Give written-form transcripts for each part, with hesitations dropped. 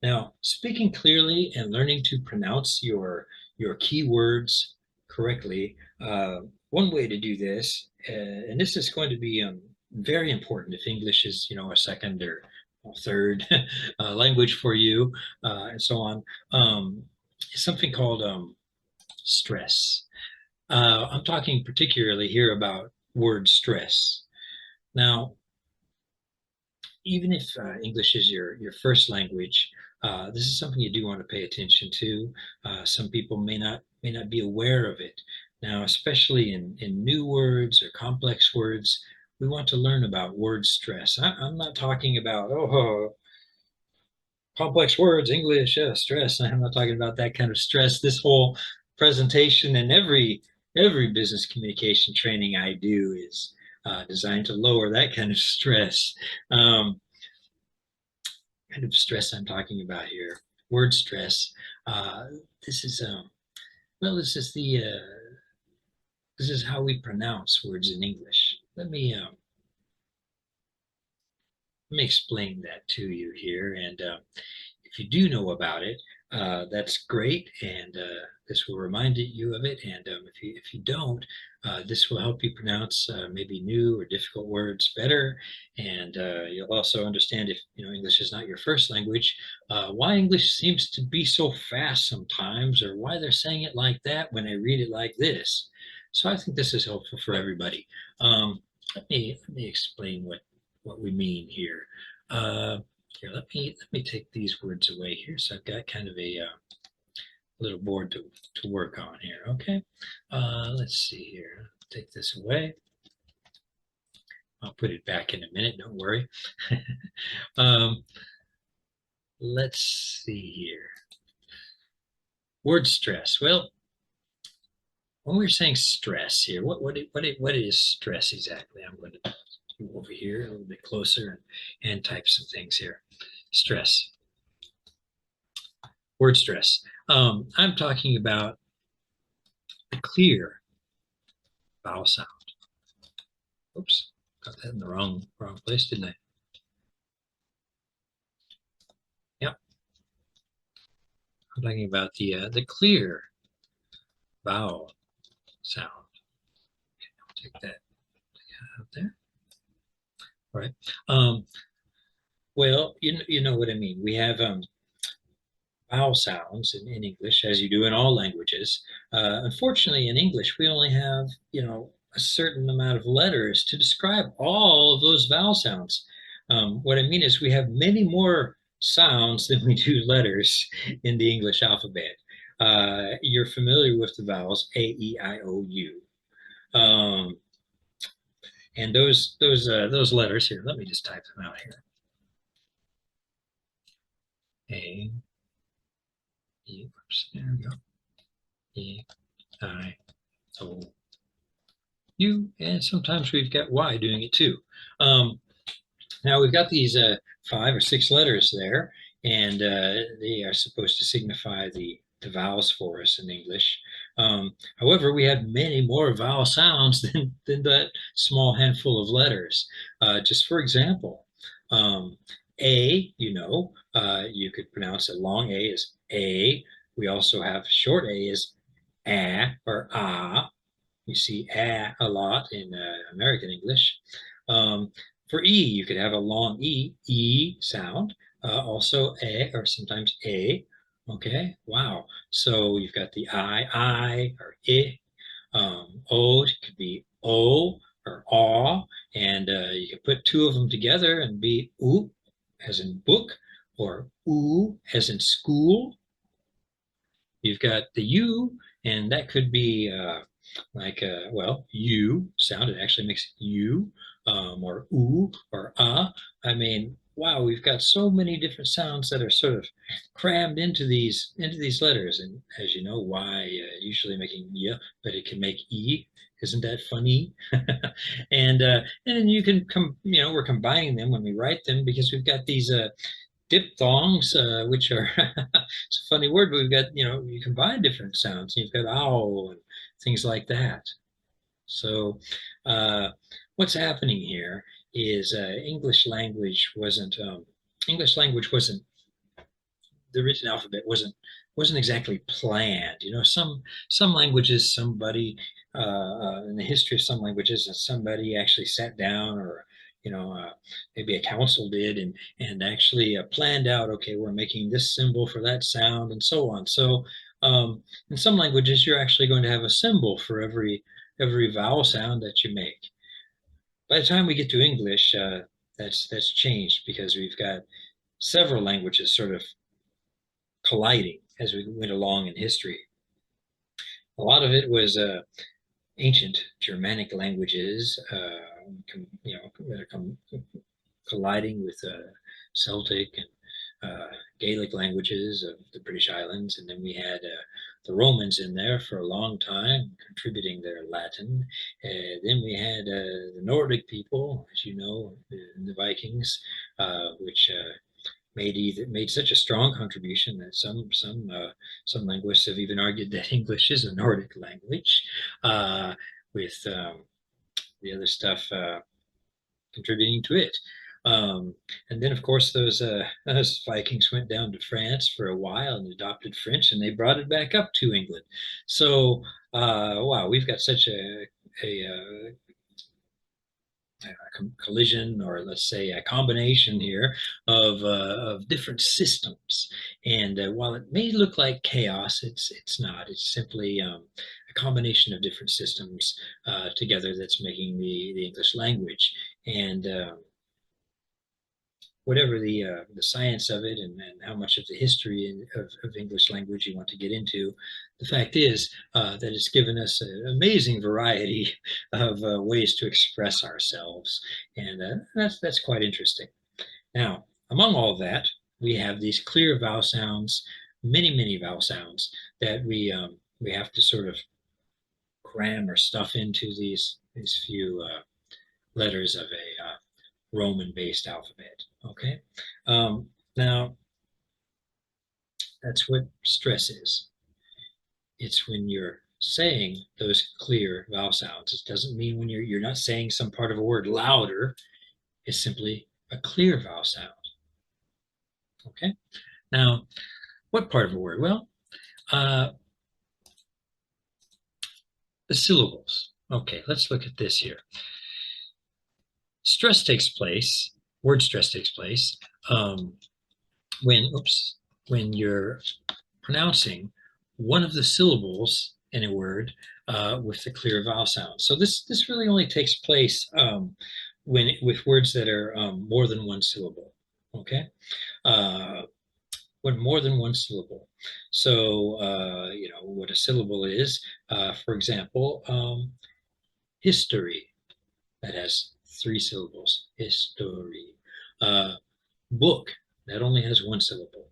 Now, speaking clearly and learning to pronounce your keywords correctly, one way to do this, and this is going to be very important if English is, a second or third language for you, and so on, is something called stress. I'm talking particularly here about word stress. Now, even if English is your first language, this is something you do want to pay attention to. Some people may not be aware of it. Now, especially in new words or complex words, we want to learn about word stress. I'm not talking about complex words, English, stress. I'm not talking about that kind of stress. This whole presentation and every business communication training I do is designed to lower that kind of stress. Um, kind of stress I'm talking about here. Word stress. Uh, this is well, this is how we pronounce words in English. Let me explain that to you here, and if you do know about it, that's great, and this will remind you of it. And if you don't, this will help you pronounce maybe new or difficult words better, and you'll also understand if English is not your first language, why English seems to be so fast sometimes, or why they're saying it like that when I read it like this. So I think this is helpful for everybody. Let me explain what we mean here. Uh, Here, let me take these words away here. So I've got kind of a little board to work on here. Okay. Let's see here. Take this away. I'll put it back in a minute. Don't worry. um, let's see here. Word stress. Well, when we're saying stress here, what is stress exactly? I'm going to move over here a little bit closer and type some things here. Stress. Word stress. I'm talking about the clear vowel sound. Oops, got that in the wrong place, didn't I? Yep, I'm talking about the clear vowel sound. Okay, I'll take that out there. All right. Well, you know what I mean. We have vowel sounds in English, as you do in all languages. Unfortunately, in English, we only have a certain amount of letters to describe all of those vowel sounds. What I mean is we have many more sounds than we do letters in the English alphabet. You're familiar with the vowels A, E, I, O, U. Um, and those letters here, let me just type them out here. A, E, oops, there we go. E, I, O, U, and sometimes we've got Y doing it too. Um, Now we've got these 5 or 6 letters there, and they are supposed to signify the vowels for us in English. However, we have many more vowel sounds than that small handful of letters. Just for example, A, you could pronounce a long A as A. We also have short A as A or ah. You see a lot in American English. Um, for E, you could have a long E sound, also a, or sometimes a. Okay, wow. So you've got the I, or I. O, it could be O or aw, and you can put 2 of them together and be oo, as in book, or oo, as in school. You've got the U, and that could be well, U sound. It actually makes U, or oo, or ah. I mean, wow, we've got so many different sounds that are sort of crammed into these letters. And as you know, Y usually making Y, but it can make E. Isn't that funny? And then you can we're combining them when we write them because we've got these diphthongs, which are it's a funny word, but we've got, you combine different sounds. You've got owl and things like that. So uh, what's happening here is English language wasn't the written alphabet wasn't exactly planned. You know, some languages, somebody in the history of some languages, somebody actually sat down, or maybe a council did, and actually planned out. Okay, we're making this symbol for that sound, and so on. So in some languages, you're actually going to have a symbol for every vowel sound that you make. By the time we get to English, that's changed because we've got several languages sort of colliding as we went along in history. A lot of it was ancient Germanic languages, that come colliding with Celtic and Gaelic languages of the British Islands, and then we had the Romans in there for a long time, contributing their Latin. Then we had the Nordic people, as you know, the Vikings, which made such a strong contribution that some linguists have even argued that English is a Nordic language, with the other stuff contributing to it. And then, of course, those Vikings went down to France for a while and adopted French, and they brought it back up to England. So, wow, we've got such a collision, or let's say a combination here of different systems. And while it may look like chaos, it's not. It's simply a combination of different systems together that's making the English language. And whatever the science of it, and how much of the history of English language you want to get into, the fact is that it's given us an amazing variety of ways to express ourselves, and that's quite interesting. Now, among all that, we have these clear vowel sounds, many vowel sounds that we have to sort of cram or stuff into these few letters of a Roman-based alphabet. Okay, now that's what stress is. It's when you're saying those clear vowel sounds. It doesn't mean when you're not saying some part of a word louder. It's simply a clear vowel sound. Okay. Now, what part of a word? Well, the syllables. Okay, let's look at this here. Stress takes place. Word stress takes place when you're pronouncing one of the syllables in a word with the clear vowel sound. So this really only takes place with words that are more than one syllable. Okay, when more than one syllable. So what a syllable is. For example, history, that has three syllables. History. Book, that only has one syllable.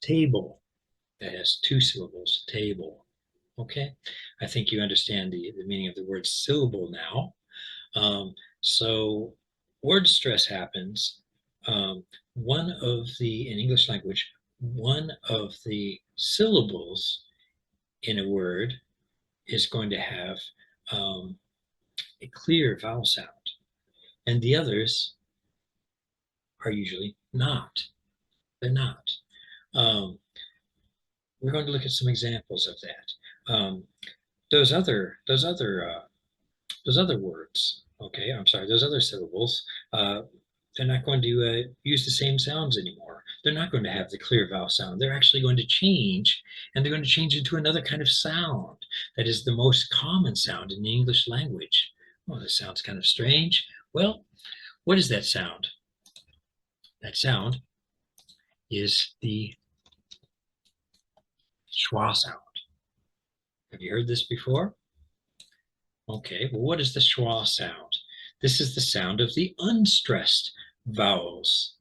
Table, that has two syllables. Table. Okay, I think you understand the meaning of the word syllable now. So word stress happens. In English language, one of the syllables in a word is going to have a clear vowel sound, and the others are usually not. They're not. Um, we're going to look at some examples of that. Those other words, okay, I'm sorry, those other syllables, they're not going to use the same sounds anymore. They're not going to have the clear vowel sound. They're actually going to change, and they're going to change into another kind of sound that is the most common sound in the English language. Well, this sounds kind of strange. Well, what is that sound? That sound is the schwa sound. Have you heard this before? Okay, well, what is the schwa sound? This is the sound of the unstressed vowels.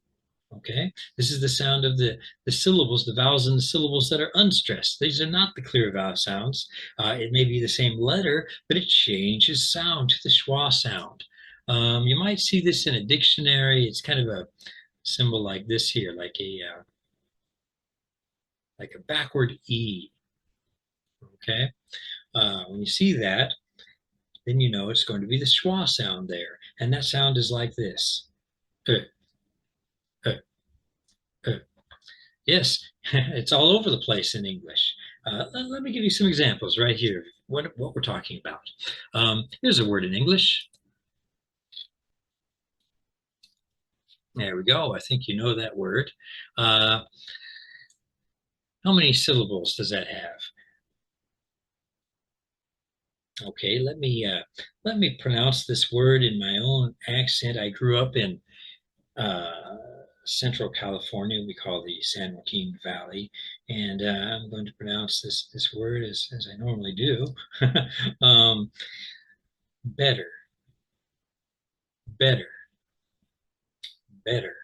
Okay, this is the sound of the syllables, the vowels and the syllables that are unstressed. These are not the clear vowel sounds. It may be the same letter, but it changes sound to the schwa sound. You might see this in a dictionary. It's kind of a symbol like this here, like a backward E. Okay, when you see that, then you know it's going to be the schwa sound there, and that sound is like this. Uh, uh, Yes, it's all over the place in English. Let me give you some examples right here. What we're talking about. Here's a word in English. There we go. I think you know that word. Uh, how many syllables does that have? Okay, let me pronounce this word in my own accent. I grew up in uh, Central California. We call the San Joaquin Valley, and I'm going to pronounce this word as I normally do. um, better, better, better.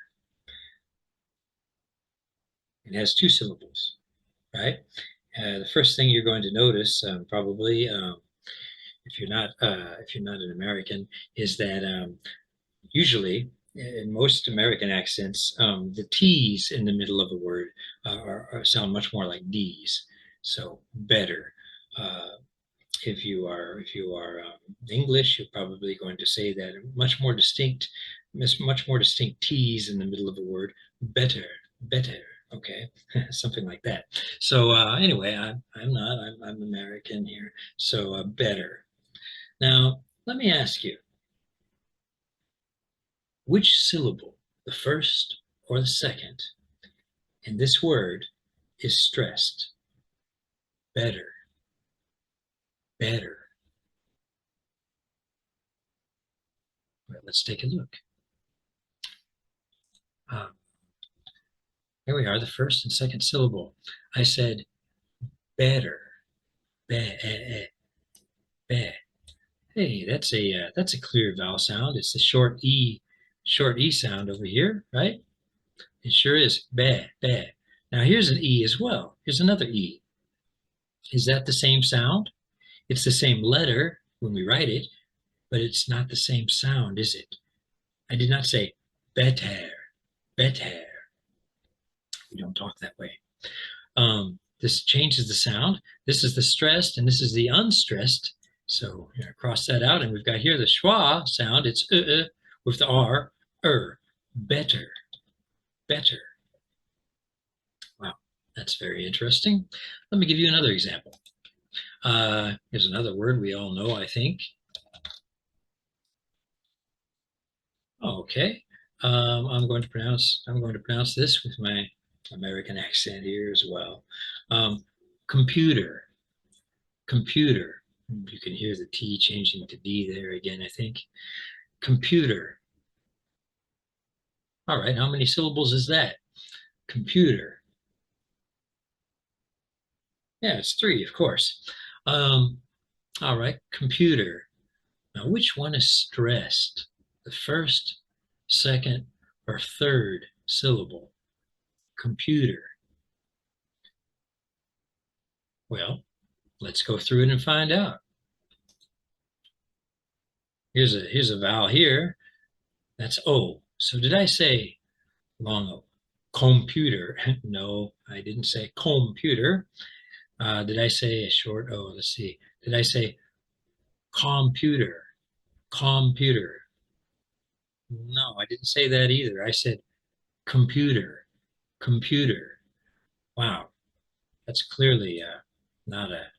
It has two syllables, right? The first thing you're going to notice, probably, if you're not an American, is that usually in most American accents, the T's in the middle of a word sound much more like D's. So better. Uh, if you are English, you're probably going to say that much more distinct T's in the middle of a word. Better, better. Okay, something like that. So anyway, I'm not. I'm American here. So better. Now let me ask you, which syllable, the first or the second, in this word is stressed? Better, better. Well, let's take a look. Uh, Here we are, the first and second syllable. I said better, be, be. Hey, that's a clear vowel sound. It's the short e sound over here, right? It sure is. Be, be. Now here's an e as well. Here's another e. Is that the same sound? It's the same letter when we write it, but it's not the same sound, is it? I did not say better, better. We don't talk that way. This changes the sound. This is the stressed and this is the unstressed. So cross that out, and we've got here the schwa sound. It's with the r, better, better. Wow, that's very interesting. Let me give you another example. Here's another word we all know, I think. Okay, I'm going to pronounce this with my American accent here as well. Computer, computer. You can hear the T changing to D there again, I think. Computer. All right, how many syllables is that? Computer. Yeah, it's three, of course. Um, all right, computer. Now, which one is stressed? The first, second, or third syllable? Computer. Well, let's go through it and find out. Here's a vowel here. That's O. So did I say long O? Computer. No, I didn't say computer. Did I say a short O? Let's see. Did I say computer? Computer. No, I didn't say that either. I said computer. Computer. Wow, that's clearly not a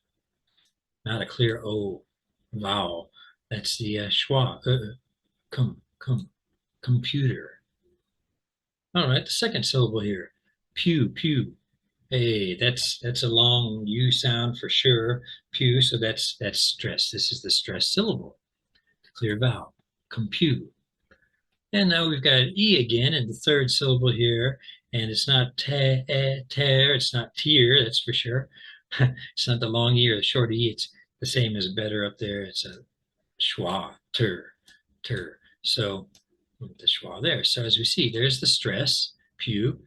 not a clear O vowel. That's the schwa. Computer. All right, the second syllable here. Pew, pew. Hey, that's a long U sound for sure. Pew, so that's stress. This is the stress syllable. The clear vowel. Compute. And now we've got E again in the third syllable here, and it's not tear, it's not tear, that's for sure. It's not the long E or the short E, it's the same as better up there. It's a schwa, ter. So the schwa there. So as we see, there's the stress, pew,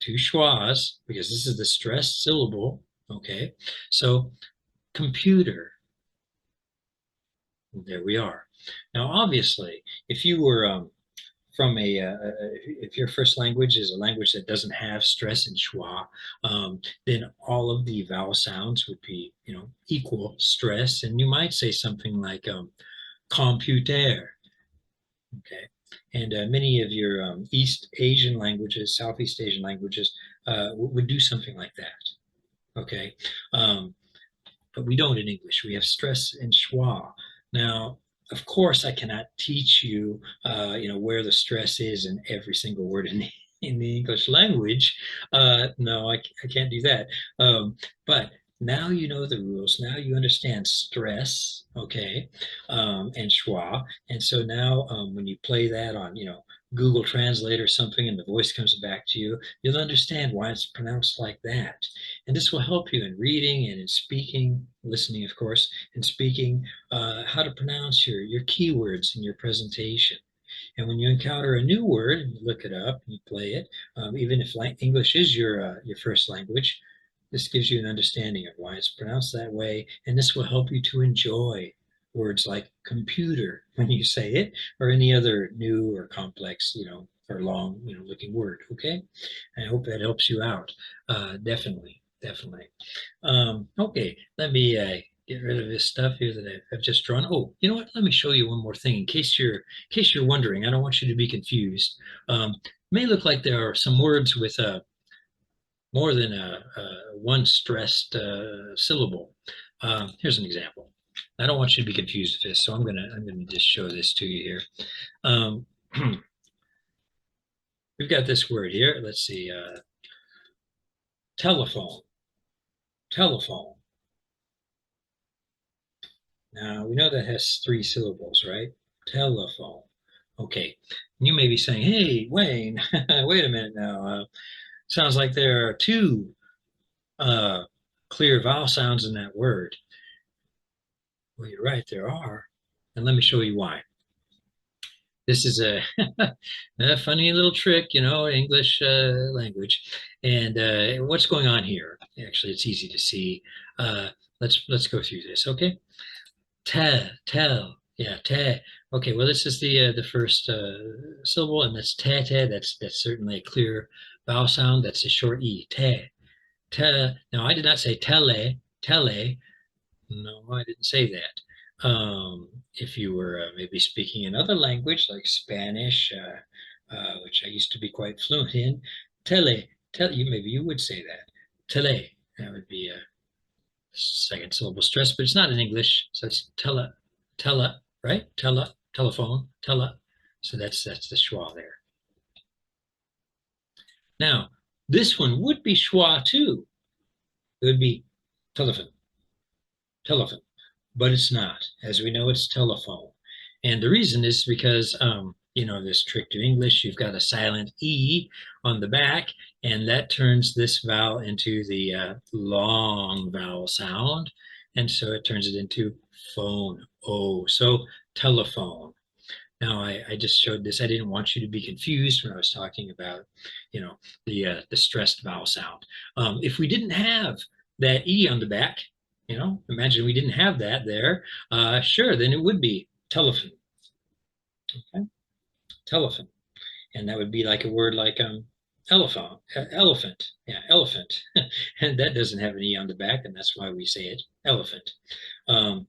two schwas, because this is the stressed syllable, okay? So computer, there we are. Now, obviously, if you were from if your first language is a language that doesn't have stress in schwa, then all of the vowel sounds would be, equal stress, and you might say something like computer. Okay, And many of your East Asian languages, Southeast Asian languages would do something like that. Okay. Um, but we don't in English. We have stress in schwa. Now, of course, I cannot teach you, where the stress is in every single word in the English language. No, I can't do that. But now you know the rules. Now you understand stress, okay, and schwa. And so now when you play that on, Google Translate or something, and the voice comes back to you, you'll understand why it's pronounced like that. And this will help you in reading and in speaking, listening, of course, and speaking, how to pronounce your keywords in your presentation. And when you encounter a new word and you look it up and you play it, even if English is your first language, this gives you an understanding of why it's pronounced that way. And this will help you to enjoy words like computer when you say it, or any other new or complex, or long, looking word. Okay. I hope that helps you out. Definitely, definitely. Okay, let me get rid of this stuff here that I've just drawn. Oh, you know what? Let me show you one more thing in case you're wondering. I don't want you to be confused. It may look like there are some words with more than one stressed syllable. Here's an example. I don't want you to be confused with this, so I'm gonna just show this to you here. Um, we've got this word here. Let's see. Telephone. Telephone. Now, we know that has three syllables, right? Telephone. Okay. You may be saying, hey, Wayne, wait a minute now. Sounds like there are two uh, clear vowel sounds in that word. Well, you're right, there are. And let me show you why. This is a funny little trick, English language. And what's going on here? Actually, it's easy to see. Uh, let's go through this, okay? Tell, yeah, te. Okay, well, this is the first syllable, and that's te. That's certainly a clear vowel sound. That's a short e. Te. Now, I did not say tele. No, I didn't say that. If you were maybe speaking another language like Spanish, which I used to be quite fluent in, you maybe you would say that. Tele. That would be a second syllable stress, but it's not in English. So it's right? Telephone, tele. So that's the schwa there. Now, this one would be schwa too. It would be telephone, telephone, but it's not. As we know, it's telephone. And the reason is because, this trick to English, you've got a silent E on the back, and that turns this vowel into the long vowel sound. And so it turns it into phone, O. So telephone. Now, I just showed this. I didn't want you to be confused when I was talking about, the stressed vowel sound. If we didn't have that E on the back, imagine we didn't have that there. Sure, then it would be telephone. Okay, telephone, and that would be like a word like elephant. Yeah, elephant, and that doesn't have an E on the back, and that's why we say it elephant. Um,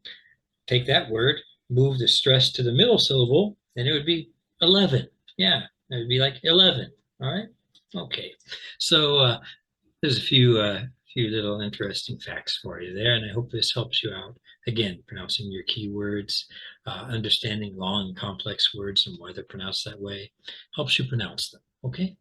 Take that word, move the stress to the middle syllable, and it would be 11. Yeah, it would be like 11. All right. Okay. So there's a few little interesting facts for you there, and I hope this helps you out. Again, pronouncing your keywords, understanding long and complex words and why they're pronounced that way, helps you pronounce them. Okay.